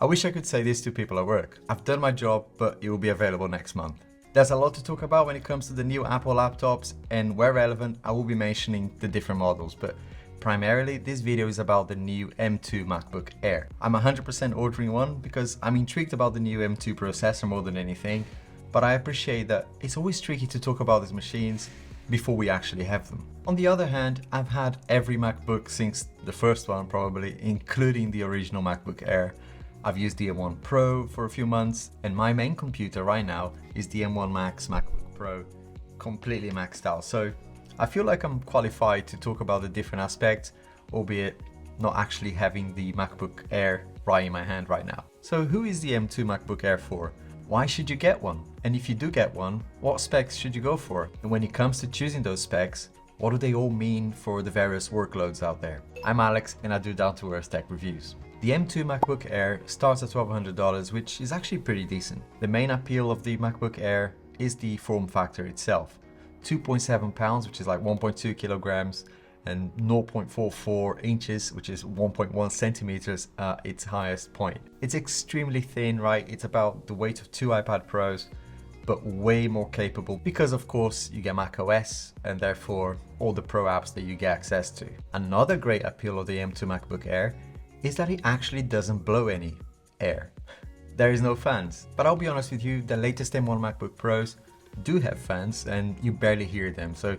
I wish I could say this to people at work. I've done my job, but it will be available next month. There's a lot to talk about when it comes to the new Apple laptops, and where relevant, I will be mentioning the different models, but primarily this video is about the new M2 MacBook Air. I'm 100% ordering one because I'm intrigued about the new M2 processor more than anything, but I appreciate that it's always tricky to talk about these machines before we actually have them. On the other hand, I've had every MacBook since the first one probably, including the original MacBook Air. I've used the M1 Pro for a few months, and my main computer right now is the M1 Max MacBook Pro, completely maxed out. So I feel like I'm qualified to talk about the different aspects, albeit not actually having the MacBook Air right in my hand right now. So who is the M2 MacBook Air for? Why should you get one? And if you do get one, what specs should you go for? And when it comes to choosing those specs, what do they all mean for the various workloads out there? I'm Alex and I do down-to-earth tech reviews. The M2 MacBook Air starts at $1,200, which is actually pretty decent. The main appeal of the MacBook Air is the form factor itself. 2.7 pounds, which is like 1.2 kilograms, and 0.44 inches, which is 1.1 centimeters at its highest point. It's extremely thin, right? It's about the weight of 2 iPad Pros, but way more capable because of course you get macOS and therefore all the Pro apps that you get access to. Another great appeal of the M2 MacBook Air is that it actually doesn't blow any air. There is no fans, but I'll be honest with you, the latest M1 MacBook Pros do have fans and you barely hear them. So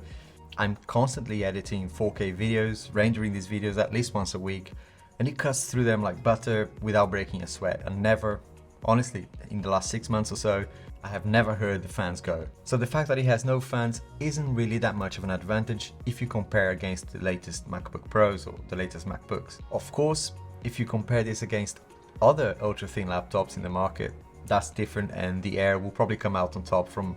I'm constantly editing 4K videos, rendering these videos at least once a week, and it cuts through them like butter without breaking a sweat. And never, honestly, in the last 6 months or so, I have never heard the fans go. So the fact that it has no fans isn't really that much of an advantage if you compare against the latest MacBook Pros or the latest MacBooks. Of course, if you compare this against other ultra-thin laptops in the market, that's different, and the Air will probably come out on top from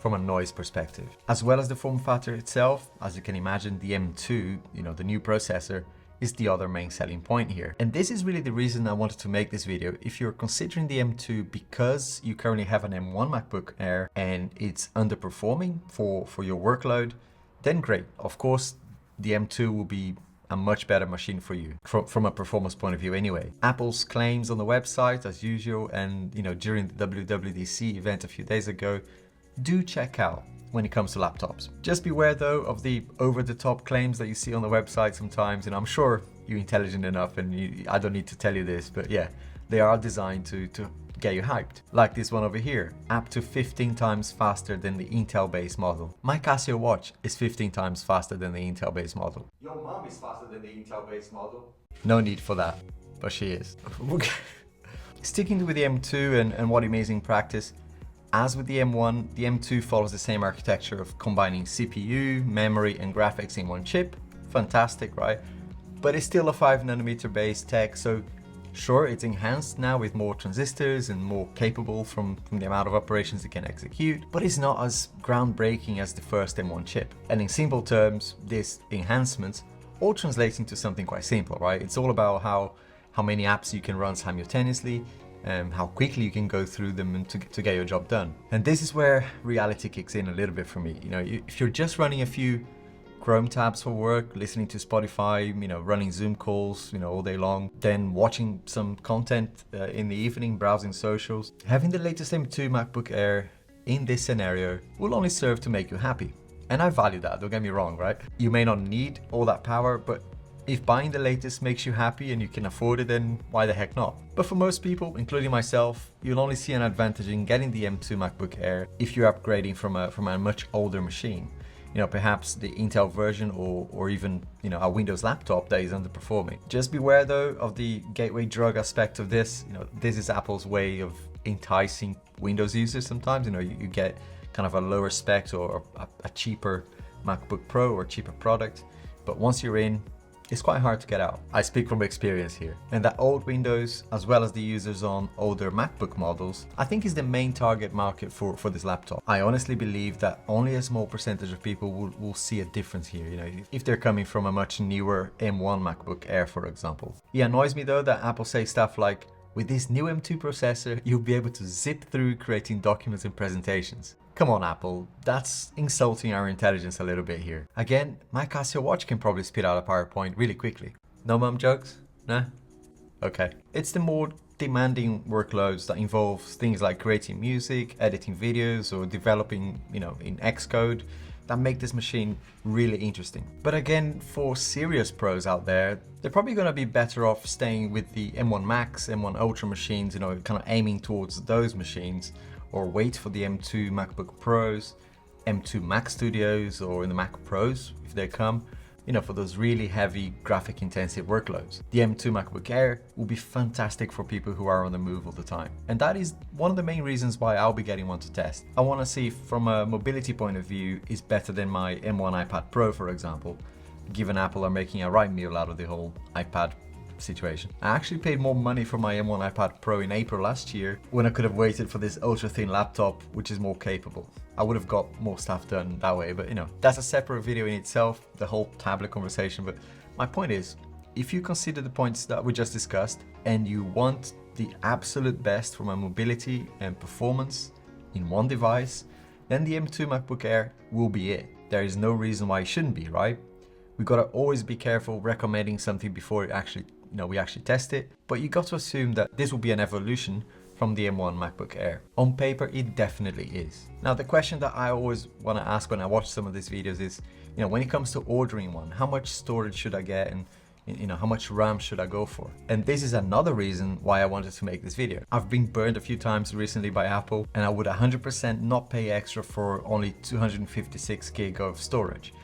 a noise perspective. As well as the form factor itself, as you can imagine, the M2, the new processor, is the other main selling point here. And this is really the reason I wanted to make this video. If you're considering the M2 because you currently have an M1 MacBook Air and it's underperforming for your workload, then great. Of course, the M2 will be a much better machine for you from a performance point of view anyway. Apple's claims on the website as usual, and during the WWDC event a few days ago, do check out when it comes to laptops. Just beware though of the over-the-top claims that you see on the website sometimes, and I'm sure you're intelligent enough and I don't need to tell you this, but yeah, they are designed to get you hyped. Like this one over here, up to 15 times faster than the Intel-based model. My Casio watch is 15 times faster than the Intel-based model. Your mom is faster than the Intel-based model. No need for that, but she is. Sticking with the M2 and what it means in practice, as with the M1, the M2 follows the same architecture of combining CPU, memory, and graphics in one chip. Fantastic, right? But it's still a 5nm based tech, so sure, it's enhanced now with more transistors and more capable from the amount of operations it can execute, but it's not as groundbreaking as the first M1 chip. And in simple terms, these enhancements all translates into something quite simple, right? It's all about how many apps you can run simultaneously, how quickly you can go through them and to get your job done. And this is where reality kicks in a little bit for me. If you're just running a few Chrome tabs for work, listening to Spotify, running Zoom calls, all day long, then watching some content in the evening, browsing socials, having the latest M2 MacBook Air in this scenario will only serve to make you happy. And I value that, don't get me wrong, right? You may not need all that power, but if buying the latest makes you happy and you can afford it, then why the heck not? But for most people, including myself, you'll only see an advantage in getting the M2 MacBook Air if you're upgrading from a much older machine. Perhaps the Intel version or even, a Windows laptop that is underperforming. Just beware though of the gateway drug aspect of this. This is Apple's way of enticing Windows users sometimes. You get kind of a lower spec or a cheaper MacBook Pro or cheaper product. But once you're in, it's quite hard to get out. I speak from experience here. And that old Windows, as well as the users on older MacBook models, I think is the main target market for this laptop. I honestly believe that only a small percentage of people will see a difference here, if they're coming from a much newer M1 MacBook Air, for example. It annoys me though that Apple says stuff like, with this new M2 processor, you'll be able to zip through creating documents and presentations. Come on, Apple, that's insulting our intelligence a little bit here. Again, my Casio watch can probably spit out a PowerPoint really quickly. No mum jokes? Nah? Okay. It's the more demanding workloads that involve things like creating music, editing videos, or developing, in Xcode, that make this machine really interesting. But again, for serious pros out there, they're probably going to be better off staying with the M1 Max, M1 Ultra machines, kind of aiming towards those machines, or wait for the M2 MacBook Pros, M2 Mac Studios, or in the Mac Pros if they come, for those really heavy graphic intensive workloads. The M2 MacBook Air will be fantastic for people who are on the move all the time. And that is one of the main reasons why I'll be getting one to test. I want to see from a mobility point of view is better than my M1 iPad Pro, for example, given Apple are making a right meal out of the whole iPad situation. I actually paid more money for my M1 iPad Pro in April last year when I could have waited for this ultra thin laptop, which is more capable. I would have got more stuff done that way, but that's a separate video in itself, the whole tablet conversation. But my point is, if you consider the points that we just discussed and you want the absolute best for my mobility and performance in one device, then the M2 MacBook Air will be it. There is no reason why it shouldn't be, right? We gotta always be careful recommending something before we actually test it, but you got to assume that this will be an evolution from the M1 MacBook Air. On paper, it definitely is. Now, the question that I always want to ask when I watch some of these videos is, when it comes to ordering one, how much storage should I get, and how much RAM should I go for? And this is another reason why I wanted to make this video. I've been burned a few times recently by Apple, and I would 100% not pay extra for only 256 gig of storage,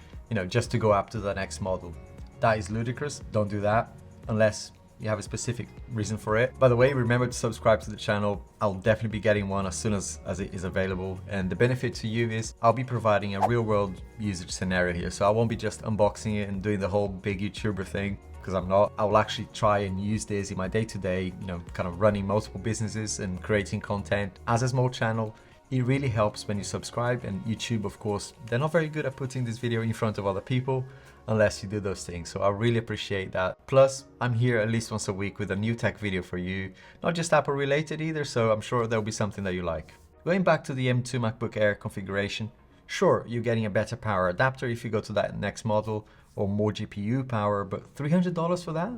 just to go up to the next model. That is ludicrous. Don't do that unless you have a specific reason for it. By the way, remember to subscribe to the channel. I'll definitely be getting one as soon as it is available. And the benefit to you is I'll be providing a real world usage scenario here. So I won't be just unboxing it and doing the whole big YouTuber thing, because I'm not. I will actually try and use this in my day-to-day, kind of running multiple businesses and creating content. As a small channel, it really helps when you subscribe, and YouTube, of course, they're not very good at putting this video in front of other people unless you do those things. So I really appreciate that. Plus, I'm here at least once a week with a new tech video for you, not just Apple related either, so I'm sure there'll be something that you like. Going back to the M2 MacBook Air configuration, sure, you're getting a better power adapter if you go to that next model, or more GPU power, but $300 for that?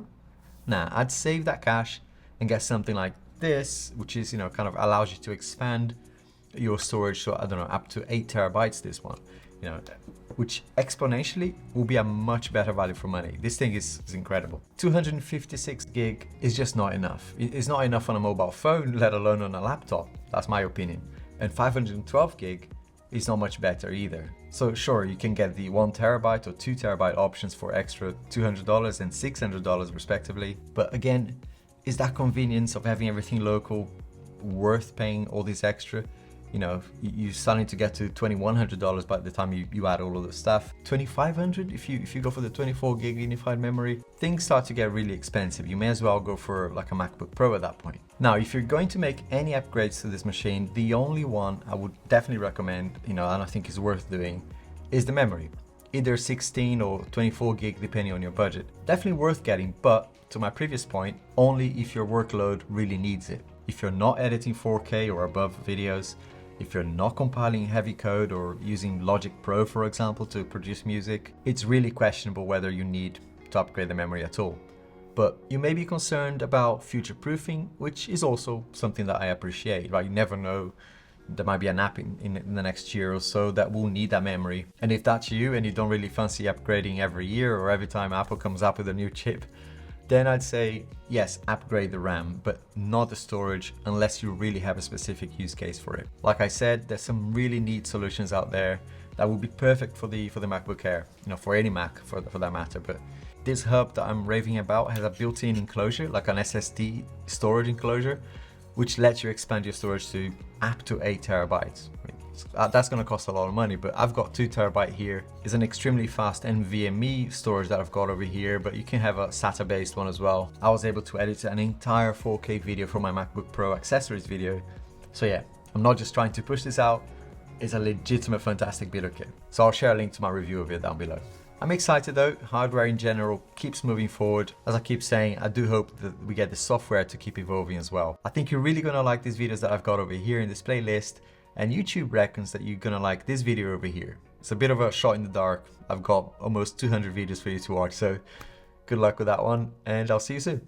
Nah, I'd save that cash and get something like this, which is, kind of allows you to expand your storage, so I don't know, up to 8 terabytes, this one, which exponentially will be a much better value for money. This thing is incredible. 256 gig is just not enough. It's not enough on a mobile phone, let alone on a laptop. That's my opinion. And 512 gig is not much better either. So sure, you can get the 1 terabyte or 2 terabyte options for extra $200 and $600 respectively. But again, is that convenience of having everything local worth paying all this extra? You're starting to get to $2,100 by the time you add all of the stuff. $2,500 if you go for the 24 gig unified memory. Things start to get really expensive. You may as well go for like a MacBook Pro at that point. Now, if you're going to make any upgrades to this machine, the only one I would definitely recommend, and I think is worth doing, is the memory. Either 16 or 24 gig depending on your budget. Definitely worth getting, but to my previous point, only if your workload really needs it. If you're not editing 4K or above videos, if you're not compiling heavy code or using Logic Pro, for example, to produce music, it's really questionable whether you need to upgrade the memory at all. But you may be concerned about future-proofing, which is also something that I appreciate, right? You never know, there might be an app in the next year or so that will need that memory. And if that's you and you don't really fancy upgrading every year or every time Apple comes up with a new chip, then I'd say, yes, upgrade the RAM, but not the storage unless you really have a specific use case for it. Like I said, there's some really neat solutions out there that will be perfect for the MacBook Air, for any Mac for that matter. But this hub that I'm raving about has a built-in enclosure, like an SSD storage enclosure, which lets you expand your storage to up to 8 terabytes. That's going to cost a lot of money, but I've got 2 terabyte here. It's an extremely fast NVMe storage that I've got over here, but you can have a SATA based one as well. I was able to edit an entire 4K video for my MacBook Pro accessories video. So yeah, I'm not just trying to push this out, it's a legitimate fantastic builder kit. So I'll share a link to my review of it down below. I'm excited though, hardware in general keeps moving forward. As I keep saying, I do hope that we get the software to keep evolving as well. I think you're really gonna like these videos that I've got over here in this playlist, and YouTube reckons that you're gonna like this video over here. It's a bit of a shot in the dark. I've got almost 200 videos for you to watch, so good luck with that one, and I'll see you soon.